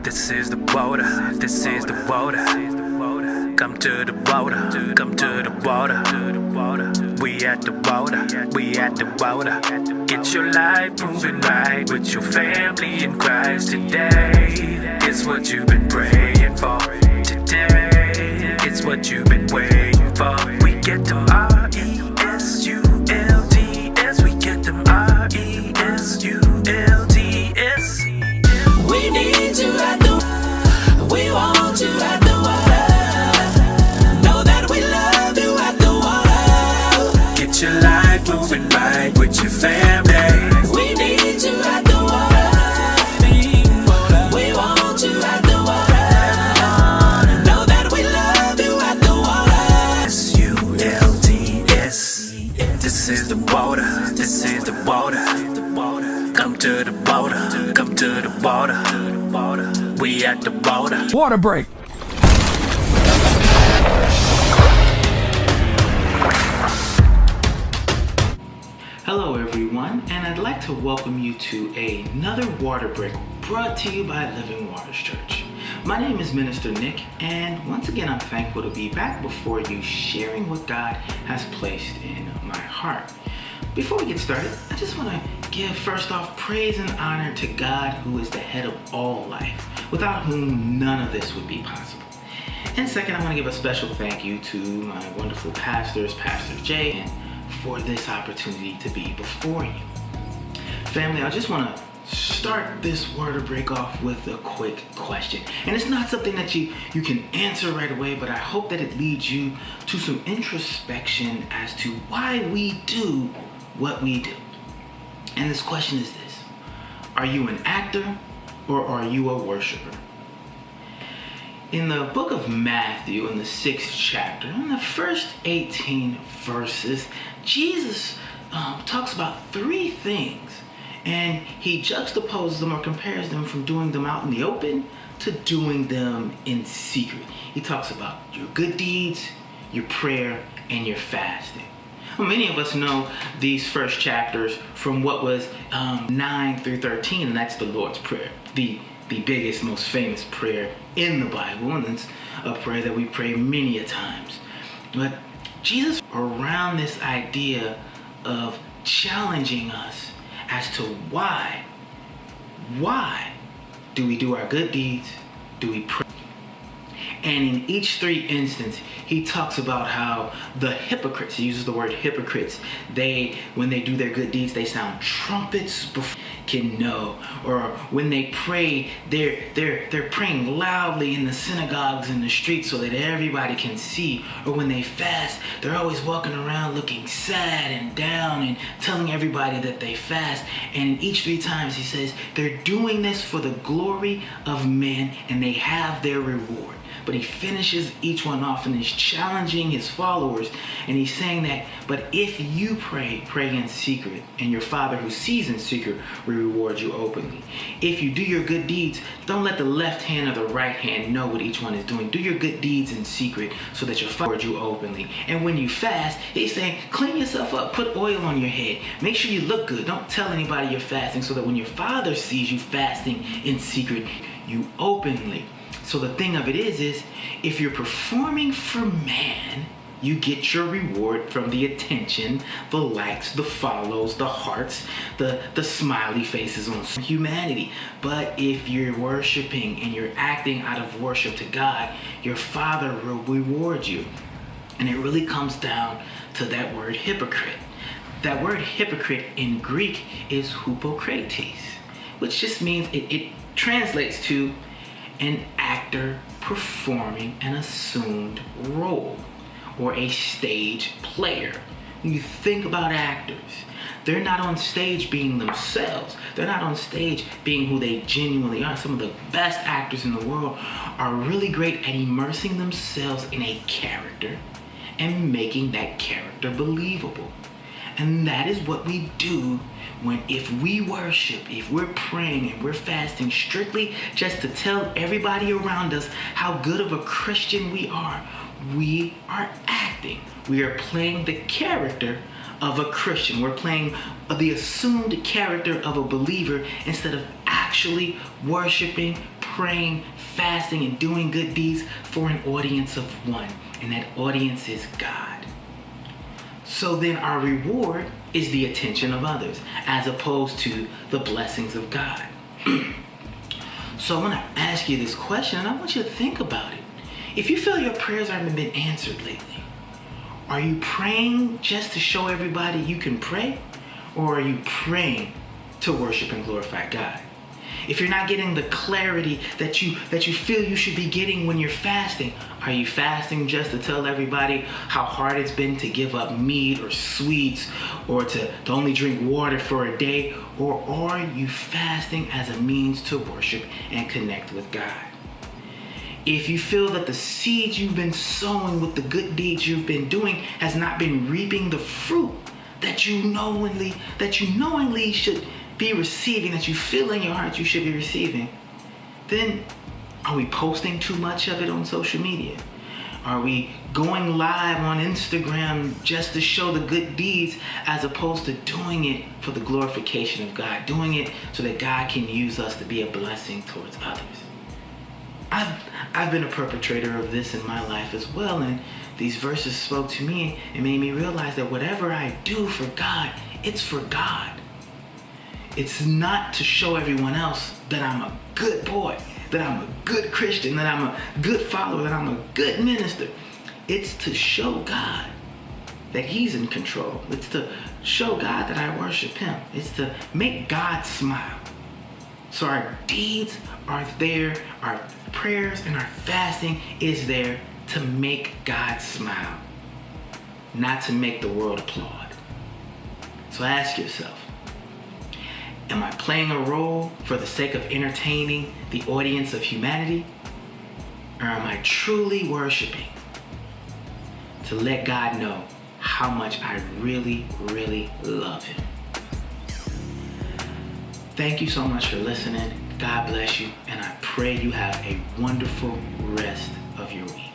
This is the water, this is the water. Come to the water, come to the water. We at the water, we at the water. Get your life moving right with your family in Christ today. It's what you've been praying for today. It's what you've been waiting for. We get them R-E-S-U-L-T-S. We get them R-E-S-U-L-T-S. We need you at the water. We want you at the water. Know that we love you at the water. Get your life moving right with your family. We need you at the water. We want you at the water. Know that we love you at the water. S-U-L-T-S. This is the water, this is the water. Come to the water, come to the water. We at the water. Water break. Hello everyone, and I'd like to welcome you to another water break brought to you by Living Waters Church. My name is Minister Nick, and once again I'm thankful to be back before you sharing what God has placed in my heart. Before we get started, I just want to give first off praise and honor to God, who is the head of all life, without whom none of this would be possible. And second, I want to give a special thank you to my wonderful pastors, Pastor Jay, for this opportunity to be before you. Family, I just want to start this water break off with a quick question. And it's not something that you can answer right away, but I hope that it leads you to some introspection as to why we do what we do. And this question is this: are you an actor or are you a worshiper? In the book of Matthew, in the 6th chapter, in the first 18 verses, Jesus talks about three things, and he juxtaposes them or compares them from doing them out in the open to doing them in secret. He talks about your good deeds, your prayer, and your fasting. Well, many of us know these first chapters from what was 9 through 13, and that's the Lord's Prayer, the biggest, most famous prayer in the Bible, and it's a prayer that we pray many a times. But Jesus, around this idea of challenging us as to why do we do our good deeds, do we pray? And in each three instances, he talks about how the hypocrites, he uses the word hypocrites, when they do their good deeds, they sound trumpets before can know. Or when they pray, they're praying loudly in the synagogues and the streets so that everybody can see. Or when they fast, they're always walking around looking sad and down and telling everybody that they fast. And in each three times he says they're doing this for the glory of men and they have their reward. But he finishes each one off and he's challenging his followers, and he's saying that, but if you pray in secret, and your Father who sees in secret will reward you openly. If you do your good deeds, don't let the left hand or the right hand know what each one is doing. Do your good deeds in secret so that your Father will reward you openly. And when you fast, he's saying, clean yourself up, put oil on your head, make sure you look good. Don't tell anybody you're fasting, so that when your Father sees you fasting in secret, you openly. So the thing of it is if you're performing for man, you get your reward from the attention, the likes, the follows, the hearts, the smiley faces on humanity. But if you're worshiping and you're acting out of worship to God, your Father will reward you. And it really comes down to that word hypocrite. That word hypocrite in Greek is hypokrates, which just means it translates to an actor performing an assumed role, or a stage player. When you think about actors, they're not on stage being themselves. They're not on stage being who they genuinely are. Some of the best actors in the world are really great at immersing themselves in a character and making that character believable. And that is what we do if we worship, if we're praying and we're fasting strictly just to tell everybody around us how good of a Christian we are acting. We are playing the character of a Christian. We're playing the assumed character of a believer instead of actually worshiping, praying, fasting, and doing good deeds for an audience of one, and that audience is God. So then our reward is the attention of others, as opposed to the blessings of God. So I want to ask you this question, and I want you to think about it. If you feel your prayers haven't been answered lately, are you praying just to show everybody you can pray? Or are you praying to worship and glorify God? If you're not getting the clarity that you feel you should be getting when you're fasting, are you fasting just to tell everybody how hard it's been to give up meat or sweets, or to only drink water for a day? Or are you fasting as a means to worship and connect with God? If you feel that the seeds you've been sowing with the good deeds you've been doing has not been reaping the fruit that you knowingly should be receiving, that you feel in your heart you should be receiving, then are we posting too much of it on social media? Are we going live on Instagram just to show the good deeds, as opposed to doing it for the glorification of God, doing it so that God can use us to be a blessing towards others? I've been a perpetrator of this in my life as well, and these verses spoke to me and made me realize that whatever I do for God, it's for God. It's not to show everyone else that I'm a good boy, that I'm a good Christian, that I'm a good follower, that I'm a good minister. It's to show God that He's in control. It's to show God that I worship Him. It's to make God smile. So our deeds are there, our prayers and our fasting is there to make God smile, not to make the world applaud. So ask yourself, am I playing a role for the sake of entertaining the audience of humanity? Or am I truly worshiping to let God know how much I really, really love Him? Thank you so much for listening. God bless you, and I pray you have a wonderful rest of your week.